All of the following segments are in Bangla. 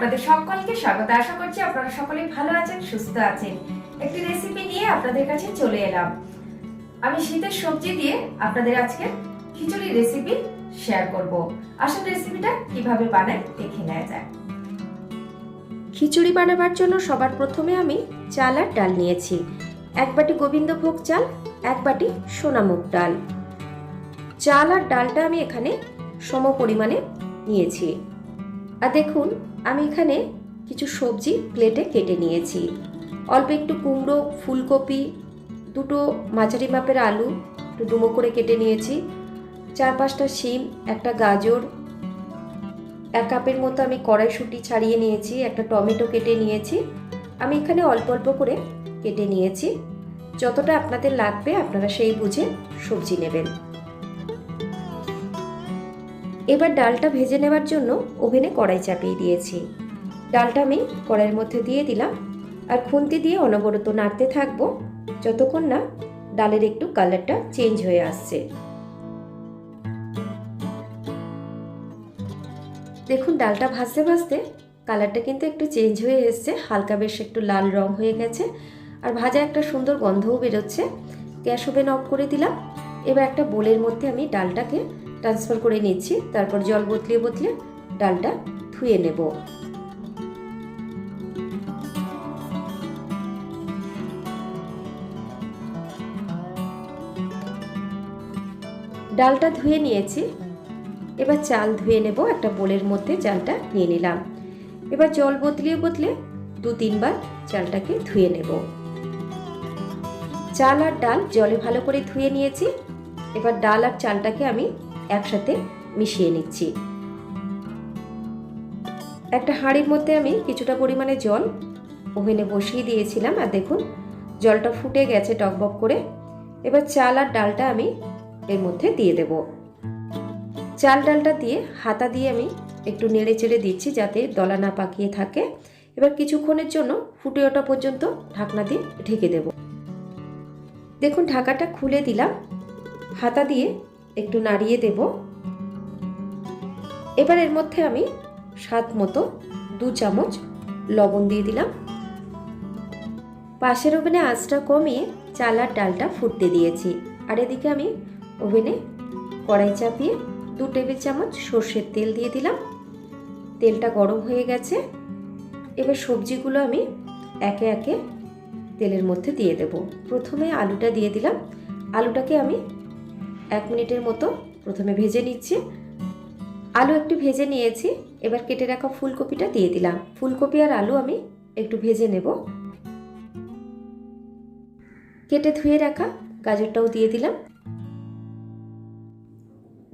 আপনাদের সকলকে স্বাগত। আশা করছি আপনারা সকলেই ভালো আছেন, সুস্থ আছেন। একটি রেসিপি নিয়ে আপনাদের কাছে চলে এলাম। আমি শীতের সবজি দিয়ে আপনাদের আজকে খিচুড়ি রেসিপি শেয়ার করব। আসল রেসিপিটা কিভাবে বানাই দেখে নেওয়া যাক। খিচুড়ি বানাবার জন্য সবার প্রথমে আমি চাল আর ডাল নিয়েছি। এক বাটি গোবিন্দভোগ চাল, এক বাটি সোনামুগ ডাল। চাল আর ডালটা আমি এখানে সম পরিমাণে নিয়েছি। আর দেখুন, আমি এখানে কিছু সবজি প্লেটে কেটে নিয়েছি। অল্প একটু কুমড়ো, ফুলকপি, দুটো মাঝারি মাপের আলু একটু ডুমো করে কেটে নিয়েছি, 4-5টা শিম, একটা গাজর, 1 কাপের মতো আমি কড়াইশুঁটি ছাড়িয়ে নিয়েছি, একটা টমেটো কেটে নিয়েছি। আমি এখানে অল্প অল্প করে কেটে নিয়েছি। যতটা আপনাদের লাগবে আপনারা সেই বুঝে সবজি নেবেন। এবার ডালটা ভেজে নেওয়ার জন্য ওভেনে কড়াই চাপিয়ে দিয়েছি। ডালটা আমি কড়াইয়ের মধ্যে দিয়ে দিলাম আর খুন্তি দিয়ে অনবরত নাড়তে থাকবো যতক্ষণ না ডালের একটু কালারটা চেঞ্জ হয়ে আসছে। দেখুন, ডালটা ভাজতে ভাজতে কালারটা কিন্তু একটু চেঞ্জ হয়ে এসছে, হালকা বেশ একটু লাল রং হয়ে গেছে আর ভাজা একটা সুন্দর গন্ধও বেরোচ্ছে। গ্যাস ওভেন অফ করে দিলাম। এবার একটা বোলের মধ্যে আমি ডালটাকে ট্রান্সফার করে নিচ্ছি, তারপর জল বদলিয়ে বদলে ডালটা ধুয়ে নেব। ডালটা ধুয়ে নিয়েছি। এবার চাল ধুয়ে নেব। একটা বোলের মধ্যে চালটা নিয়ে নিলাম। এবার জল বদলিয়ে বদলে 2-3 বার চালটাকে ধুয়ে নেব। চাল আর ডাল জলে ভালো করে ধুয়ে নিয়েছি। এবার ডাল আর চালটাকে আমি একসাথে মিশিয়ে নিচ্ছি। একটা হাঁড়ির মধ্যে আমি কিছুটা পরিমাণে জল ওভেনে বসিয়ে দিয়েছিলাম আর দেখুন জলটা ফুটে গেছে টকবক করে। এবার চাল আর ডালটা আমি এর মধ্যে দিয়ে দেব। চাল ডালটা দিয়ে হাতা দিয়ে আমি একটু নেড়ে চেড়ে দিচ্ছি যাতে দলা না পাকিয়ে থাকে। এবার কিছুক্ষণের জন্য ফুটে ওঠা পর্যন্ত ঢাকনা দিয়ে ঢেকে দেব। দেখুন, ঢাকাটা খুলে দিলাম। হাতা দিয়ে একটু নাড়িয়ে দেব। এবার এর মধ্যে আমি স্বাদ মতো 2 চামচ লবণ দিয়ে দিলাম। পাশের ওভেনে আঁচটা কমিয়ে চাল আর ডালটা ফুটতে দিয়েছি। আর এদিকে আমি ওভেনে কড়াই চাপিয়ে 2 টেবিল চামচ সর্ষের তেল দিয়ে দিলাম। তেলটা গরম হয়ে গেছে। এবার সবজিগুলো আমি একে একে তেলের মধ্যে দিয়ে দেব। প্রথমে আলুটা দিয়ে দিলাম। আলুটাকে আমি 1 মিনিটের মতো প্রথমে ভেজে নিচ্ছি। আলু একটু ভেজে নিয়েছি। এবার কেটে রাখা ফুলকপিটা দিয়ে দিলাম। ফুলকপি আর আলু আমি একটু ভেজে নেব। কেটে ধুয়ে রাখা গাজরটাও দিয়ে দিলাম।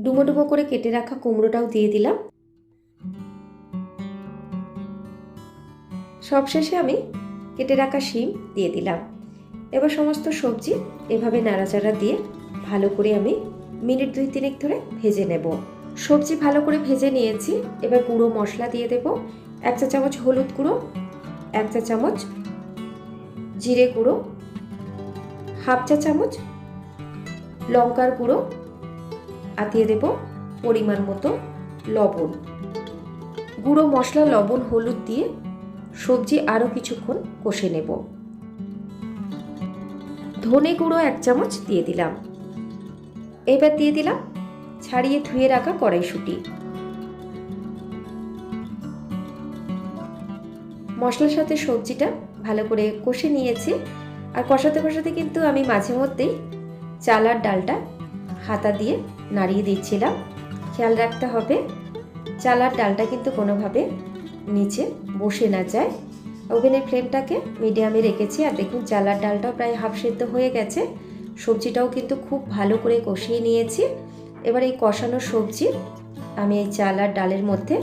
ডুমো ডুমো করে কেটে রাখা কুমড়োটাও দিয়ে দিলাম। সবশেষে আমি কেটে রাখা শিম দিয়ে দিলাম। এবার সমস্ত সবজি এভাবে নাড়াচাড়া দিয়ে ভালো করে আমি মিনিট 2-3 ধরে ভেজে নেব। সবজি ভালো করে ভেজে নিয়েছি। এবার গুঁড়ো মশলা দিয়ে দেব। 1 চা চামচ হলুদ গুঁড়ো, 1 চা চামচ জিরে গুঁড়ো, 1/2 চা চামচ লঙ্কার গুঁড়ো আর দিয়ে দেব পরিমাণ মতো লবণ। গুঁড়ো মশলা, লবণ, হলুদ দিয়ে সবজি আরও কিছুক্ষণ কষে নেব। ধনে গুঁড়ো 1 চামচ দিয়ে দিলাম। এবার দিয়ে দিলাম ছাড়িয়ে ধুয়ে রাখা কড়াইশুঁটি। মশলার সাথে সবজিটা ভালো করে কষে নিয়েছি। আর কষাতে কষাতে কিন্তু আমি মাঝে মধ্যেই চাল আর ডালটা হাতা দিয়ে নাড়িয়ে দিচ্ছিলাম। খেয়াল রাখতে হবে চাল আর ডালটা কিন্তু কোনোভাবে নিচে বসে না যায়। ওভেনের ফ্লেমটাকে মিডিয়ামে রেখেছি। আর দেখুন চাল আর ডালটাও প্রায় হাফ সেদ্ধ হয়ে গেছে। সবজিটাও কিন্তু খুব ভালো করে কষিয়ে নিয়েছি। এবার এই কষানো সবজি আমি এই চাল আর ডালের মধ্যে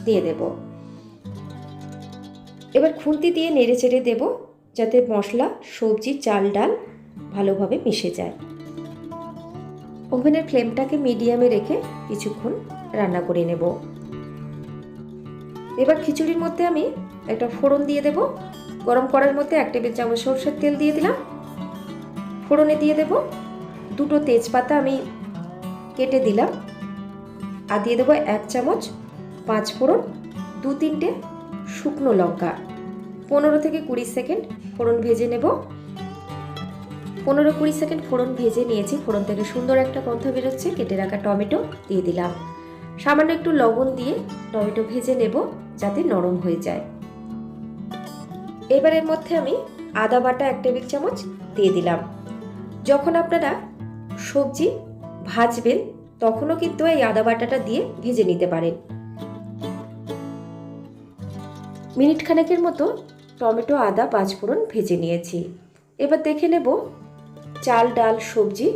দিয়ে দেব। এবার খুন্তি দিয়ে নেড়ে চেড়ে দেব যাতে মশলা, সবজি, চাল, ডাল ভালোভাবে মিশে যায়। ওভেনের ফ্লেমটাকে মিডিয়ামে রেখে কিছুক্ষণ রান্না করে নেব। এবার খিচুড়ির মধ্যে আমি একটা ফোড়ন দিয়ে দেব। গরম কড়াইয়ের মধ্যে 1 টেবিল চামচ সরষের তেল দিয়ে দিলাম। ফোড়নে দিয়ে দেব 2টো তেজপাতা আমি কেটে দিলাম। আর দিয়ে দেবো 1 চামচ 5 ফোড়ন, 2-3টে শুকনো লঙ্কা। 15 থেকে 20 সেকেন্ড ফোড়ন ভেজে নেব। 15-20 সেকেন্ড ফোড়ন ভেজে নিয়েছি। ফোড়ন থেকে সুন্দর একটা গন্ধ বেরোচ্ছে। কেটে রাখা টমেটো দিয়ে দিলাম। সামান্য একটু লবণ দিয়ে টমেটো ভেজে নেব যাতে নরম হয়ে যায়। এবার এর মধ্যে আমি আদা বাটা 1 টেবিল চামচ দিয়ে দিলাম। যখন আপনারা সবজি ভাজবেন তখনও কিন্তু এই আদা বাটাটা দিয়ে ভেজে নিতে পারেন। মিনিট খানেকের মতো টমেটো আদা পাঁচফোড়ন ভেজে নিয়েছি। এবার দেখে নেব চাল ডাল সবজি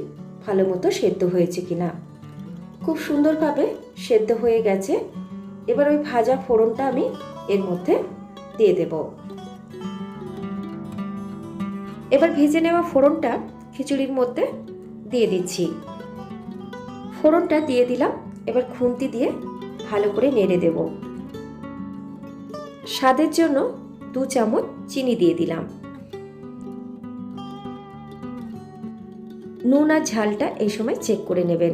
ভালো মতো সেদ্ধ হয়েছে কিনা। খুব সুন্দরভাবে সেদ্ধ হয়ে গেছে। এবার ওই ভাজা ফোড়নটা আমি এর মধ্যে দিয়ে দেব। এবার ভেজে নেওয়া ফোড়নটা খিচুড়ির মধ্যে দিয়ে দিচ্ছি। ফোড়নটা দিয়ে দিলাম। এবার খুন্তি দিয়ে ভালো করে নেড়ে দেব। স্বাদের জন্য 2 চামচ চিনি দিয়ে দিলাম। নুন আর ঝালটা এই সময় চেক করে নেবেন।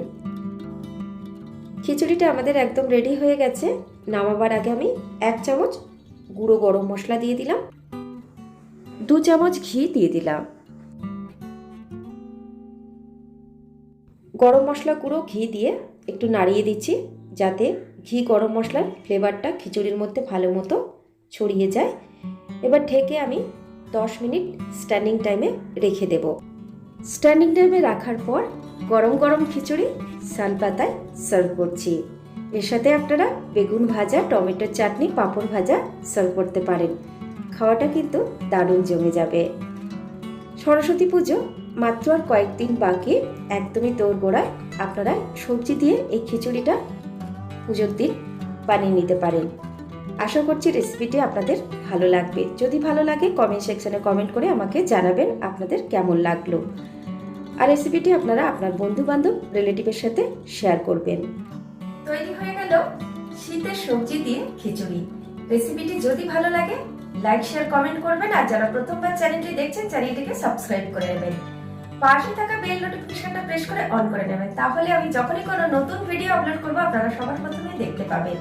খিচুড়িটা আমাদের একদম রেডি হয়ে গেছে। নামাবার আগে আমি 1 চামচ গুঁড়ো গরম মশলা দিয়ে দিলাম। 2 চামচ ঘি দিয়ে দিলাম। গরম মশলা গুঁড়ো ঘি দিয়ে একটু নাড়িয়ে দিচ্ছি যাতে ঘি গরম মশলার ফ্লেভারটা খিচুড়ির মধ্যে ভালো মতো ছড়িয়ে যায়। এবার ঢেকে আমি 10 মিনিট স্ট্যান্ডিং টাইমে রেখে দেব। স্ট্যান্ডিং টাইমে রাখার পর গরম গরম খিচুড়ি শাল পাতায় সার্ভ করছি। এর সাথে আপনারা বেগুন ভাজা, টমেটোর চাটনি, পাঁপড় ভাজা সার্ভ করতে পারেন। খাওয়াটা কিন্তু দারুণ জমে যাবে। সরস্বতী পুজো মাত্র আর কয়েকদিন বাকি। একদমই দোরগোড়ায় আপনারা সবজি দিয়ে এই খিচুড়িটা পুজোর দিন বানিয়ে নিতে পারেন। আশা করছি রেসিপিটি আপনাদের ভালো লাগবে। যদি ভালো লাগে কমেন্ট সেকশনে কমেন্ট করে আমাকে জানাবেন আপনাদের কেমন লাগলো। আর রেসিপিটি আপনারা আপনার বন্ধু বান্ধব রিলেটিভের সাথে শেয়ার করবেন। তৈরি হয়ে গেল শীতের সবজি দিয়ে খিচুড়ি। রেসিপিটি যদি ভালো লাগে লাইক শেয়ার কমেন্ট করবেন। আর যারা প্রথমবার চ্যানেলটি দেখছেন চ্যানেলটিকে সাবস্ক্রাইব করে নেবেন। পাশে থাকা বেল নোটিফিকেশনটা প্রেস করে অন করে নেবেন। তাহলে আমি যখনই কোনো নতুন ভিডিও আপলোড করব আপনারা সবার প্রথমে দেখতে পাবেন।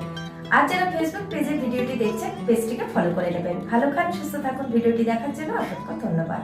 আর যারা ফেসবুক পেজে ভিডিওটি দেখছেন পেজটিকে ফলো করে নেবেন। ভালো খান, সুস্থ থাকুন। ভিডিওটি দেখার জন্য অসংখ্য ধন্যবাদ।